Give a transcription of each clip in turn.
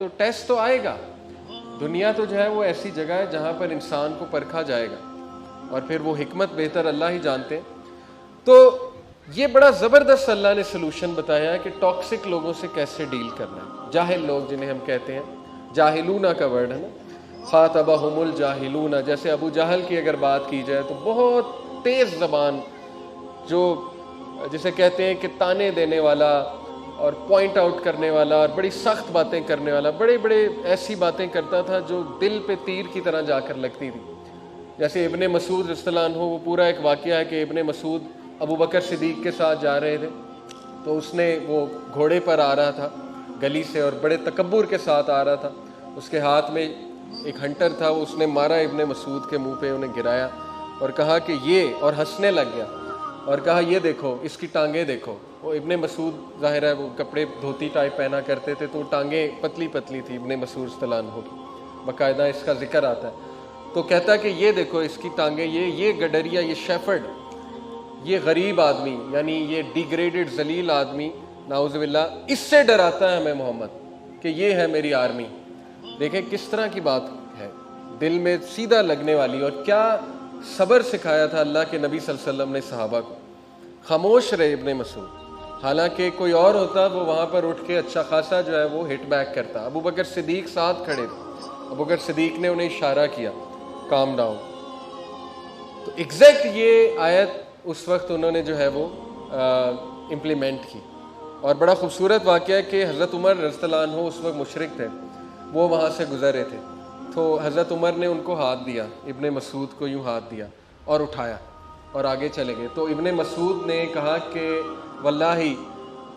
تو ٹیسٹ تو آئے گا. دنیا تو جو ہے وہ ایسی جگہ ہے جہاں پر انسان کو پرکھا جائے گا, اور پھر وہ حکمت بہتر اللہ ہی جانتے ہیں. تو یہ بڑا زبردست اللہ نے سلوشن بتایا ہے کہ ٹاکسک لوگوں سے کیسے ڈیل کرنا ہے. جاہل لوگ جنہیں ہم کہتے ہیں, جاہلون کا ورڈ ہے نا, خاطبہم الجاہلون. جیسے ابو جہل کی اگر بات کی جائے تو بہت تیز زبان, جو جسے کہتے ہیں کہ تانے دینے والا اور پوائنٹ آؤٹ کرنے والا اور بڑی سخت باتیں کرنے والا, بڑے بڑے ایسی باتیں کرتا تھا جو دل پہ تیر کی طرح جا کر لگتی تھی. جیسے ابن مسعود رضی اللہ عنہ, وہ پورا ایک واقعہ ہے کہ ابن مسعود ابو بکر صدیق کے ساتھ جا رہے تھے, تو اس نے وہ گھوڑے پر آ رہا تھا گلی سے اور بڑے تکبر کے ساتھ آ رہا تھا. اس کے ہاتھ میں ایک ہنٹر تھا, اس نے مارا ابن مسعود کے منہ پہ, انہیں گرایا اور کہا کہ یہ, اور ہنسنے لگ گیا اور کہا یہ دیکھو اس کی ٹانگیں دیکھو. وہ ابن مسعود ظاہر ہے وہ کپڑے دھوتی ٹائپ پہنا کرتے تھے, تو ٹانگیں پتلی پتلی تھی ابن مسعود رضی اللہ عنہ کی, باقاعدہ اس کا ذکر آتا ہے. تو کہتا کہ یہ دیکھو اس کی ٹانگیں, یہ گڈریا, یہ شیفرڈ, یہ غریب آدمی, یعنی یہ ڈیگریڈڈ ذلیل آدمی, نعوذ باللہ, اس سے ڈراتا ہے ہمیں محمد کہ یہ ہے میری آرمی. دیکھیں کس طرح کی بات ہے, دل میں سیدھا لگنے والی. اور کیا صبر سکھایا تھا اللہ کے نبی صلی اللہ علیہ وسلم نے صحابہ کو. خاموش رہے ابن مسعود, حالانکہ کوئی اور ہوتا وہ وہاں پر اٹھ کے اچھا خاصا جو ہے وہ ہٹ بیک کرتا. ابو بکر صدیق ساتھ کھڑے تھے, ابو بکر صدیق نے انہیں اشارہ کیا کام ڈاؤن. تو ایگزیکٹ یہ آیت اس وقت انہوں نے جو ہے وہ امپلیمنٹ کی. اور بڑا خوبصورت واقعہ ہے کہ حضرت عمر رضی اللہ عنہ اس وقت مشرک تھے, وہ وہاں سے گزر رہے تھے, تو حضرت عمر نے ان کو ہاتھ دیا, ابن مسعود کو یوں ہاتھ دیا اور اٹھایا اور آگے چلے گئے. تو ابن مسعود نے کہا کہ واللہ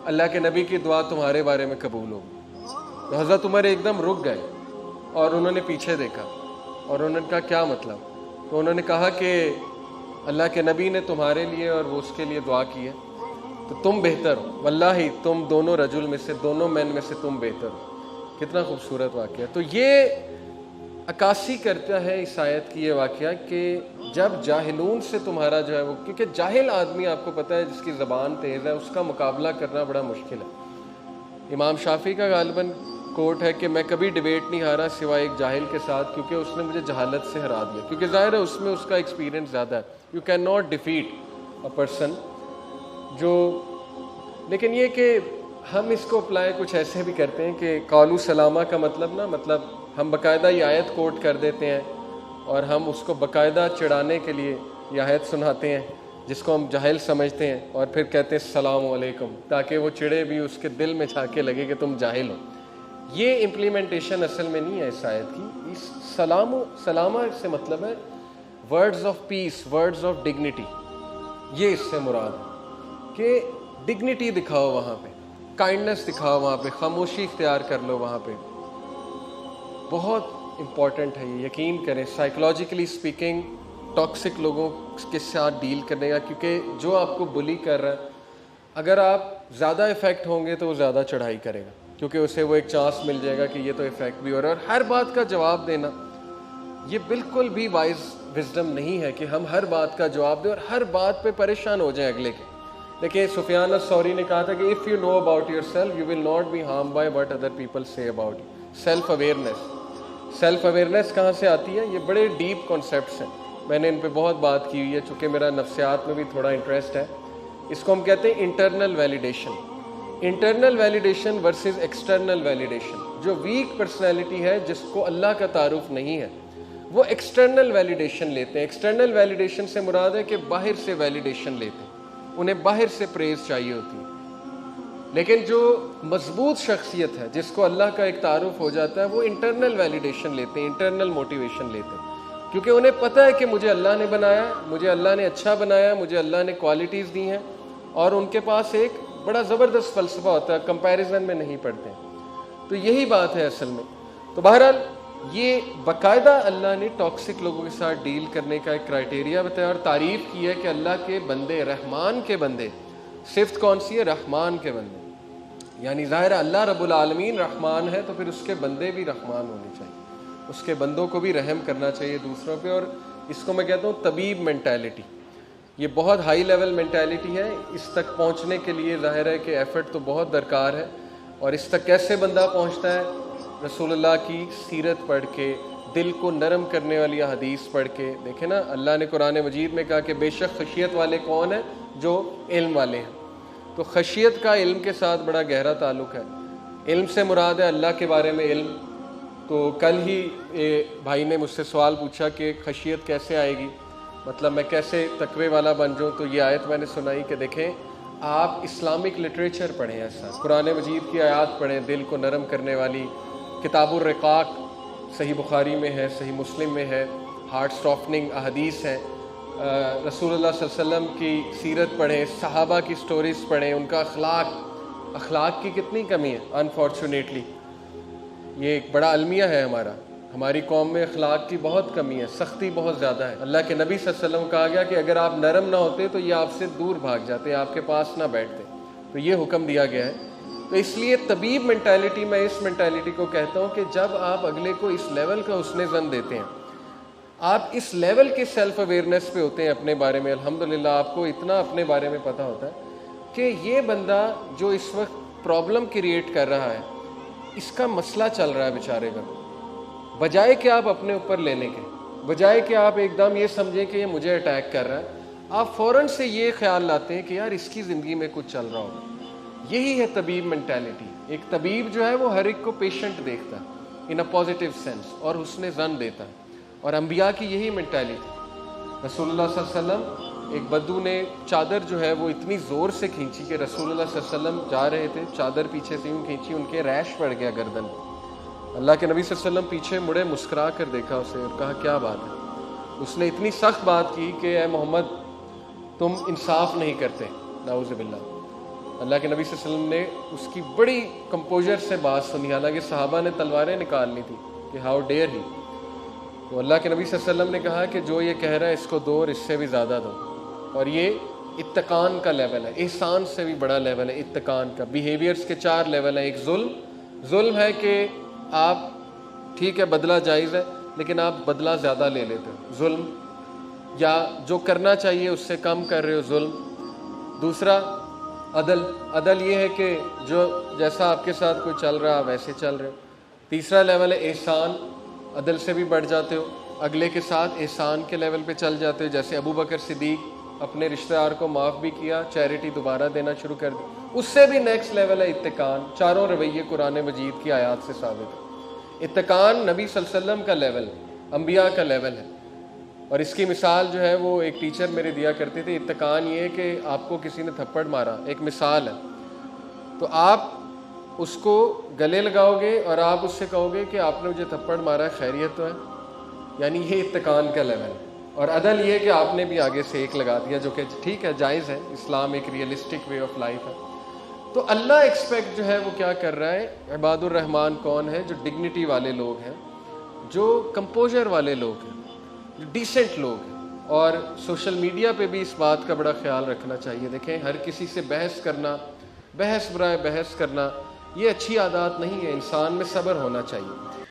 اللہ کے نبی کی دعا تمہارے بارے میں قبول ہوگی. تو حضرت عمر ایک دم رک گئے اور انہوں نے پیچھے دیکھا اور انہوں نے کہا کیا مطلب. تو انہوں نے کہا کہ اللہ کے نبی نے تمہارے لیے اور وہ اس کے لیے دعا کی ہے, تو تم بہتر ہو, واللہ تم دونوں رجل میں سے, دونوں مین میں سے تم بہتر ہو. کتنا خوبصورت واقعہ. تو یہ عکاسی کرتا ہے اس آیت کی یہ واقعہ کہ جب جاہلون سے تمہارا جو ہے وہ, کیونکہ جاہل آدمی آپ کو پتہ ہے جس کی زبان تیز ہے, اس کا مقابلہ کرنا بڑا مشکل ہے. امام شافعی کا غالباً کوٹ ہے کہ میں کبھی ڈیبیٹ نہیں ہارا سوائے ایک جاہل کے ساتھ, کیونکہ اس نے مجھے جہالت سے ہرا دیا, کیونکہ ظاہر ہے اس میں اس کا ایکسپیرینس زیادہ ہے. You can not defeat a person جو, لیکن یہ کہ ہم اس کو اپلائی کچھ ایسے بھی کرتے ہیں کہ قالو سلامہ کا مطلب نا, مطلب ہم باقاعدہ یہ آیت کوٹ کر دیتے ہیں اور ہم اس کو باقاعدہ چڑھانے کے لیے یہ آیت سناتے ہیں جس کو ہم جاہل سمجھتے ہیں, اور پھر کہتے ہیں السلام علیکم, تاکہ وہ چڑھے بھی, اس کے دل میں جا کے لگے کہ تم جاہل ہو. یہ امپلیمنٹیشن اصل میں نہیں ہے اس آیت کی. اس سلامہ سے مطلب ہے words of peace, words of dignity. یہ اس سے مراد ہے کہ ڈگنیٹی دکھاؤ وہاں پہ, کائنڈنس دکھاؤ وہاں پہ, خاموشی اختیار کر لو وہاں پہ. بہت امپورٹنٹ ہے یہ, یقین کریں. سائیکولوجیکلی اسپیکنگ ٹاکسک لوگوں کے ساتھ ڈیل کرنے کا, کیونکہ جو آپ کو بلی کر رہا ہے, اگر آپ زیادہ افیکٹ ہوں گے تو وہ زیادہ چڑھائی کرے گا, کیونکہ اسے وہ ایک چانس مل جائے گا کہ یہ تو افیکٹ بھی ہو رہا ہے. اور ہر بات کا جواب دینا یہ بالکل بھی وائز وزڈم نہیں ہے کہ ہم ہر بات کا جواب دیں اور ہر بات پہ پریشان ہو جائیں اگلے کے. دیکھیں سفیان الثوری نے کہا تھا کہ if you know about yourself you will not be harm by what other people سے about you. Self awareness, self awareness کہاں سے آتی ہے؟ یہ بڑے ڈیپ کانسیپٹس ہیں, میں نے ان پہ بہت بات کی ہوئی ہے, چونکہ میرا نفسیات میں بھی تھوڑا انٹرسٹ ہے. اس کو ہم کہتے ہیں internal validation. Internal validation versus external validation. جو ویک پرسنالٹی ہے جس کو اللہ کا تعارف نہیں ہے, وہ ایکسٹرنل ویلیڈیشن لیتے ہیں. ایکسٹرنل ویلیڈیشن سے مراد ہے کہ باہر سے ویلیڈیشن لیتے ہیں, انہیں باہر سے پریز چاہیے ہوتی ہے. لیکن جو مضبوط شخصیت ہے جس کو اللہ کا ایک تعارف ہو جاتا ہے, وہ انٹرنل ویلیڈیشن لیتے ہیں, انٹرنل موٹیویشن لیتے ہیں, کیونکہ انہیں پتہ ہے کہ مجھے اللہ نے بنایا, مجھے اللہ نے اچھا بنایا, مجھے اللہ نے کوالٹیز دی ہیں, اور ان کے پاس ایک بڑا زبردست فلسفہ ہوتا ہے, کمپیریزن میں نہیں پڑتے ہیں. تو یہی بات ہے اصل میں. تو بہرحال یہ باقاعدہ اللہ نے ٹاکسک لوگوں کے ساتھ ڈیل کرنے کا ایک کرائٹیریا بتایا اور تعریف کی ہے کہ اللہ کے بندے, رحمان کے بندے. صفت کون سی ہے؟ رحمان کے بندے. یعنی ظاہر ہے اللہ رب العالمین رحمان ہے, تو پھر اس کے بندے بھی رحمان ہونے چاہیے, اس کے بندوں کو بھی رحم کرنا چاہیے دوسروں پہ. اور اس کو میں کہتا ہوں طبیب مینٹیلٹی. یہ بہت ہائی لیول مینٹیلٹی ہے. اس تک پہنچنے کے لیے ظاہر ہے کہ ایفرٹ تو بہت درکار ہے, اور اس تک کیسے بندہ پہنچتا ہے؟ رسول اللہ کی سیرت پڑھ کے، دل کو نرم کرنے والی حدیث پڑھ کے. دیکھیں نا، اللہ نے قرآن مجید میں کہا کہ بے شک خشیت والے کون ہیں؟ جو علم والے ہیں. تو خشیت کا علم کے ساتھ بڑا گہرا تعلق ہے. علم سے مراد ہے اللہ کے بارے میں علم. تو کل ہی بھائی نے مجھ سے سوال پوچھا کہ خشیت کیسے آئے گی، مطلب میں کیسے تقوی والا بن جاؤں. تو یہ آیت میں نے سنائی کہ دیکھیں، آپ اسلامک لٹریچر پڑھیں، ایسا قرآن مجید کی آیات پڑھیں دل کو نرم کرنے والی. کتاب الرقاق صحیح بخاری میں ہے، صحیح مسلم میں ہے، ہارٹ سافٹننگ احادیث ہیں. رسول اللہ صلی اللہ علیہ وسلم کی سیرت پڑھیں، صحابہ کی سٹوریز پڑھیں، ان کا اخلاق کی کتنی کمی ہے انفارچونیٹلی. یہ ایک بڑا المیہ ہے ہماری قوم میں اخلاق کی بہت کمی ہے، سختی بہت زیادہ ہے. اللہ کے نبی صلی اللہ علیہ وسلم کہا گیا کہ اگر آپ نرم نہ ہوتے تو یہ آپ سے دور بھاگ جاتے، آپ کے پاس نہ بیٹھتے. تو یہ حکم دیا گیا ہے. تو اس لیے طبیب مینٹیلٹی، میں اس مینٹیلٹی کو کہتا ہوں کہ جب آپ اگلے کو اس لیول کا حسن ظن دیتے ہیں، آپ اس لیول کے سیلف اویئرنیس پہ ہوتے ہیں اپنے بارے میں، الحمدللہ آپ کو اتنا اپنے بارے میں پتہ ہوتا ہے کہ یہ بندہ جو اس وقت پرابلم کریٹ کر رہا ہے، اس کا مسئلہ چل رہا ہے بیچارے کا، بجائے کہ آپ اپنے اوپر لینے کے، بجائے کہ آپ ایک دم یہ سمجھیں کہ یہ مجھے اٹیک کر رہا ہے، آپ فوراً سے یہ خیال لاتے ہیں کہ یار اس کی زندگی میں کچھ چل رہا ہوگا. یہی ہے طبیب مینٹیلٹی. ایک طبیب جو ہے وہ ہر ایک کو پیشنٹ دیکھتا ہے ان اے پازیٹیو سینس اور حسن ظن دیتا ہے. اور انبیاء کی یہی مینٹیلٹی. رسول اللہ صلی اللہ علیہ وسلم، ایک بدو نے چادر جو ہے وہ اتنی زور سے کھینچی کہ رسول اللہ صلی اللہ علیہ وسلم جا رہے تھے، چادر پیچھے سے یوں کھینچی، ان کے ریش پڑ گیا گردن پہ. اللہ کے نبی صلی اللہ علیہ وسلم پیچھے مڑے، مسکرا کر دیکھا اسے اور کہا کیا بات ہے. اس نے اتنی سخت بات کی کہ اے محمد تم انصاف نہیں کرتے، نعوذ باللہ. اللہ کے نبی صلی اللہ علیہ وسلم نے اس کی بڑی کمپوزر سے بات سنی، حالانکہ صحابہ نے تلواریں نکالنی تھی کہ ہاؤ ڈیئر ہی. تو اللہ کے نبی صلی اللہ علیہ وسلم نے کہا کہ جو یہ کہہ رہا ہے اس کو دو اور اس سے بھی زیادہ دو. اور یہ اتقان کا لیول ہے، احسان سے بھی بڑا لیول ہے اتقان کا. بیہیویئرس کے 4 لیول ہیں. ایک ظلم ہے کہ آپ ٹھیک ہے بدلہ جائز ہے لیکن آپ بدلہ زیادہ لے لیتے ہو، ظلم. یا جو کرنا چاہیے اس سے کم کر رہے ہو، ظلم. دوسرا عدل یہ ہے کہ جو جیسا آپ کے ساتھ کوئی چل رہا ویسے چل رہے ہو. تیسرا لیول ہے احسان، عدل سے بھی بڑھ جاتے ہو، اگلے کے ساتھ احسان کے لیول پہ چل جاتے ہو. جیسے ابو بکر صدیق اپنے رشتہ دار کو معاف بھی کیا، چیریٹی دوبارہ دینا شروع کر دی. اس سے بھی نیکسٹ لیول ہے اتقان. چاروں رویے قرآن مجید کی آیات سے ثابت ہے. اتقان نبی صلی اللہ علیہ وسلم کا لیول، انبیاء کا لیول ہے. اور اس کی مثال جو ہے وہ ایک ٹیچر میرے دیا کرتے تھے. اتقان یہ ہے کہ آپ کو کسی نے تھپڑ مارا، ایک مثال ہے، تو آپ اس کو گلے لگاؤ گے اور آپ اس سے کہو گے کہ آپ نے مجھے تھپڑ مارا ہے، خیریت تو ہے. یعنی یہ اتقان کا لیول ہے. اور عدل یہ کہ آپ نے بھی آگے سے ایک لگا دیا، جو کہ ٹھیک ہے، جائز ہے، اسلام ایک ریئلسٹک وے آف لائف ہے. تو اللہ ایکسپیکٹ جو ہے وہ کیا کر رہا ہے، عباد الرحمن کون ہے؟ جو ڈگنیٹی والے لوگ ہیں، جو کمپوزر والے لوگ ہیں، جو ڈیسنٹ لوگ ہیں. اور سوشل میڈیا پہ بھی اس بات کا بڑا خیال رکھنا چاہیے. دیکھیں، ہر کسی سے بحث کرنا، بحث برائے بحث کرنا، یہ اچھی عادات نہیں ہے. انسان میں صبر ہونا چاہیے.